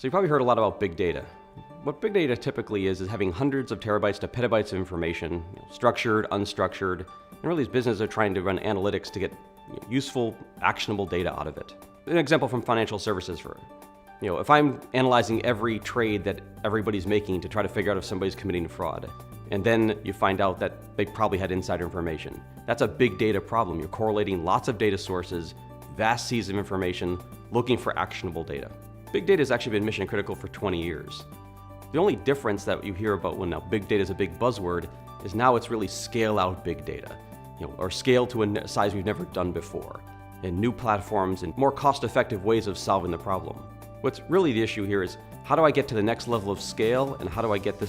So you probably heard a lot about big data. What big data typically is having hundreds of terabytes to petabytes of information, structured, unstructured, and really these businesses are trying to run analytics to get useful, actionable data out of it. An example from financial services if I'm analyzing every trade that everybody's making to try to figure out if somebody's committing fraud, and then you find out that they probably had insider information. That's a big data problem. You're correlating lots of data sources, vast seas of information, looking for actionable data. Big data has actually been mission critical for 20 years. The only difference that you hear about when now big data is a big buzzword is now it's really scale out big data, or scale to a size we've never done before, and new platforms and more cost-effective ways of solving the problem. What's really the issue here is how do I get to the next level of scale, and how do I get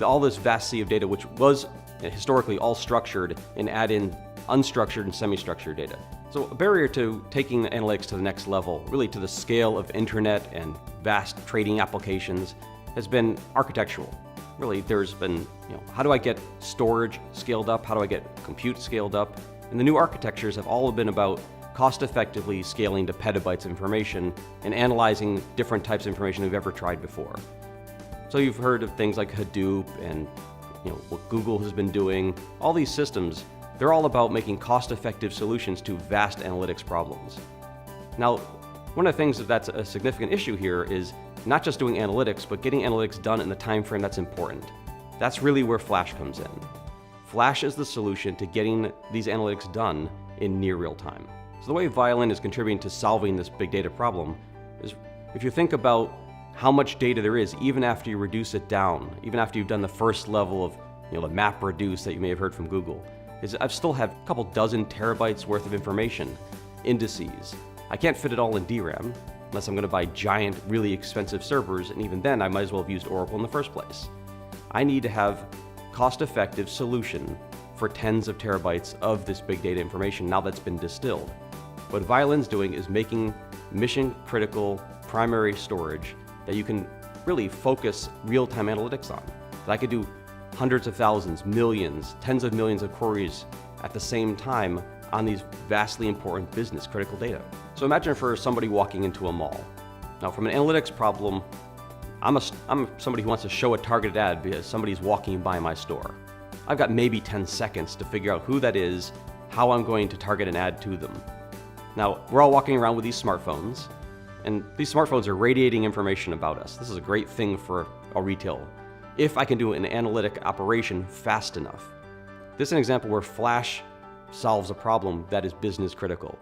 all this vast sea of data, which was historically all structured, and add in unstructured and semi-structured data. So a barrier to taking analytics to the next level, really to the scale of internet and vast trading applications, has been architectural. Really, there's been, how do I get storage scaled up? How do I get compute scaled up? And the new architectures have all been about cost-effectively scaling to petabytes of information and analyzing different types of information we've ever tried before. So you've heard of things like Hadoop and what Google has been doing. All these systems, they're all about making cost-effective solutions to vast analytics problems. Now, one of the things that's a significant issue here is not just doing analytics, but getting analytics done in the time frame that's important. That's really where Flash comes in. Flash is the solution to getting these analytics done in near real time. So the way Violin is contributing to solving this big data problem is if you think about how much data there is, even after you reduce it down, even after you've done the first level of the map reduce that you may have heard from Google, is I still have a couple dozen terabytes worth of information, indices. I can't fit it all in DRAM unless I'm going to buy giant, really expensive servers, and even then I might as well have used Oracle in the first place. I need to have cost-effective solution for tens of terabytes of this big data information now that's been distilled. What Violin's doing is making mission-critical primary storage that you can really focus real-time analytics on. That I could do hundreds of thousands, millions, tens of millions of queries at the same time on these vastly important business-critical data. So imagine for somebody walking into a mall. Now, from an analytics problem, I'm somebody who wants to show a targeted ad because somebody's walking by my store. I've got maybe 10 seconds to figure out who that is, how I'm going to target an ad to them. Now, we're all walking around with these smartphones, and these smartphones are radiating information about us. This is a great thing for a retail, if I can do an analytic operation fast enough. This is an example where Flash solves a problem that is business critical.